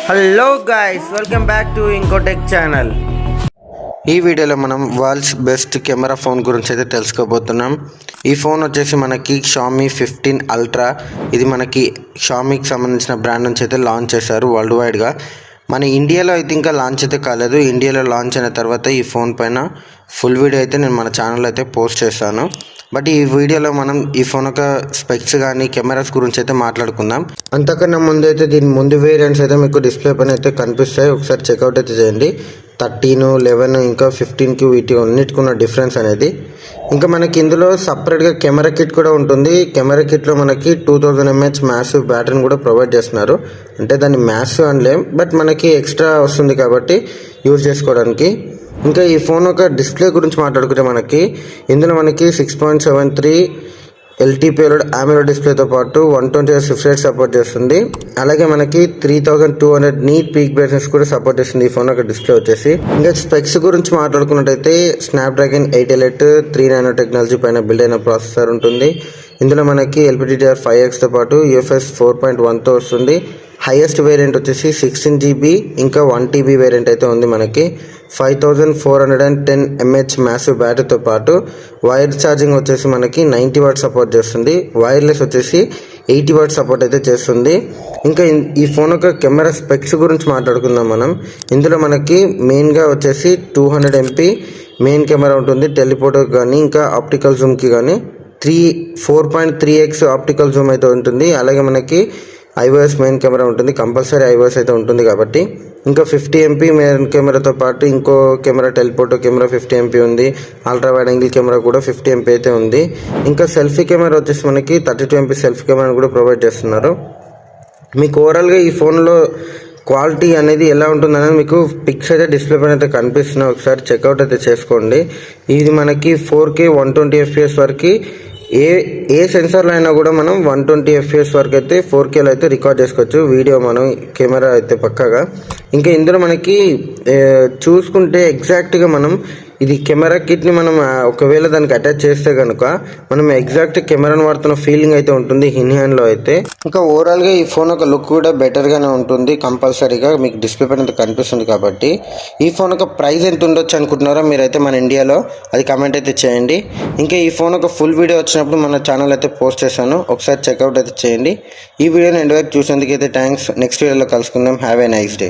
Hello guys, welcome back to Incotech channel. ఈ వీడియోలో మనం వరల్డ్స్ బెస్ట్ కెమెరా ఫోన్ గురించి అయితే తెలుసుకోబోతున్నాం. ఈ ఫోన్ వచ్చేసి మనకి షామీ 15 అల్ట్రా. ఇది మనకి షామీకి సంబంధించిన బ్రాండ్ నుంచి అయితే లాంచ్ చేశారు వరల్డ్ వైడ్గా. మన ఇండియాలో అయితే ఇంకా లాంచ్ అయితే కాలేదు. ఇండియాలో లాంచ్ అయిన తర్వాత ఈ ఫోన్ పైన ఫుల్ వీడియో అయితే నేను మన ఛానల్లో అయితే పోస్ట్ చేస్తాను. బట్ ఈ వీడియోలో మనం ఈ ఫోన్ యొక్క స్పెక్స్ కానీ కెమెరాస్ గురించి అయితే మాట్లాడుకుందాం. అంతకన్నా ముందు అయితే దీని ముందు వేరియంట్స్ అయితే మీకు డిస్ప్లే పైన అయితే కనిపిస్తాయి. ఒకసారి చెక్అవుట్ అయితే చేయండి. 13, 11 ఇంకా 15కి వీటి అన్నిటికి ఉన్న డిఫరెన్స్ అనేది. ఇంకా మనకి ఇందులో సపరేట్గా కెమెరా కిట్ కూడా ఉంటుంది. కెమెరా కిట్లో మనకి 2000 mAh మ్యాసివ్ బ్యాటరీని కూడా ప్రొవైడ్ చేస్తున్నారు. అంటే దాన్ని మ్యాసివ్ అనలేం, బట్ మనకి ఎక్స్ట్రా వస్తుంది కాబట్టి యూజ్ చేసుకోవడానికి. ఇంకా ఈ ఫోన్ యొక్క డిస్ప్లే గురించి మాట్లాడుకుంటే మనకి ఇందులో మనకి 6.73 ఎల్టీపీఎల్ AMOLED డిస్ప్లేతో పాటు 120Hz రిఫ్రెష్ రేట్ సపోర్ట్ చేస్తుంది. అలాగే మనకి 3200 నీట్ పీక్ బ్రైట్నెస్ కూడా సపోర్ట్ చేస్తుంది ఈ ఫోన్ యొక్క డిస్ప్లే వచ్చేసి. ఇంకా స్పెక్స్ గురించి మాట్లాడుకున్నట్టయితే స్నాప్డ్రాగన్ 8 Elite 3 నానో టెక్నాలజీ పైన బిల్డ్ అయిన ప్రాసెసర్ ఉంటుంది. ఇందులో మనకి LPDDR5Xతో పాటు UFS 4.1తో వస్తుంది. హైయెస్ట్ వేరియంట్ వచ్చేసి 16GB ఇంకా 1TB వేరియంట్ అయితే ఉంది. మనకి 5410 mAh మ్యాసివ్ బ్యాటరీతో పాటు వైర్ ఛార్జింగ్ వచ్చేసి మనకి 90 వాట్ సపోర్ట్ చేస్తుంది. వైర్లెస్ వచ్చేసి 80 వాట్ సపోర్ట్ అయితే చేస్తుంది. ఇంకా ఈ ఫోన్ యొక్క కెమెరా స్పెక్స్ గురించి మాట్లాడుకుందాం మనం. ఇందులో మనకి మెయిన్గా వచ్చేసి 200 MP మెయిన్ కెమెరా ఉంటుంది. టెలిఫోటోకి కానీ ఇంకా ఆప్టికల్ జూమ్కి కానీ 4.3x ఆప్టికల్ జూమ్ అయితే ఉంటుంది. అలాగే మనకి ఐఓఎస్ మెయిన్ కెమెరా ఉంటుంది. కంపల్సరీ ఐఓఎస్ అయితే ఉంటుంది కాబట్టి. ఇంకా 50 MP మెయిన్ కెమెరాతో పాటు ఇంకో కెమెరా టెలిఫోటో కెమెరా 50 MP ఉంది. అల్ట్రా వైడ్ యాంగిల్ కెమెరా కూడా 50 MP అయితే ఉంది. ఇంకా సెల్ఫీ కెమెరా వచ్చేసి మనకి 32 MP సెల్ఫీ కెమెరాని కూడా ప్రొవైడ్ చేస్తున్నారు. మీకు ఓవరాల్గా ఈ ఫోన్లో క్వాలిటీ అనేది ఎలా ఉంటుందనేది మీకు పిక్స్ అయితే డిస్ప్లే పైన అయితే కనిపిస్తున్నాయి. ఒకసారి చెక్అవుట్ అయితే చేసుకోండి. ఇది మనకి 4K 120 FPS వరకు ఏ సెన్సార్లో అయినా కూడా మనం 120 FPS వరకు అయితే 4Kలో అయితే రికార్డ్ చేసుకోవచ్చు వీడియో మనం కెమెరా అయితే పక్కాగా. ఇంకా ఇందులో మనకి చూసుకుంటే ఎగ్జాక్ట్గా మనం ఇది కెమెరా కిట్ని మనం ఒకవేళ దానికి అటాచ్ చేస్తే కనుక మనం ఎగ్జాక్ట్ కెమెరాను వాడుతున్న ఫీలింగ్ అయితే ఉంటుంది ఇన్ హ్యాండ్లో అయితే. ఇంకా ఓవరాల్గా ఈ ఫోన్ ఒక లుక్ కూడా బెటర్గానే ఉంటుంది. కంపల్సరీగా మీకు డిస్ప్లే పైన కనిపిస్తుంది కాబట్టి. ఈ ఫోన్ ఒక ప్రైస్ ఎంత ఉండొచ్చు అనుకుంటున్నారో మీరైతే మన ఇండియాలో అది కామెంట్ అయితే చేయండి. ఇంకా ఈ ఫోన్ ఒక ఫుల్ వీడియో వచ్చినప్పుడు మన ఛానల్ అయితే పోస్ట్ చేశాను. ఒకసారి చెక్అవుట్ అయితే చేయండి. ఈ వీడియోని ఎండ్ వరకు చూసేందుకు అయితే థ్యాంక్స్. నెక్స్ట్ వీడియోలో కలుసుకుందాం. Have a nice day.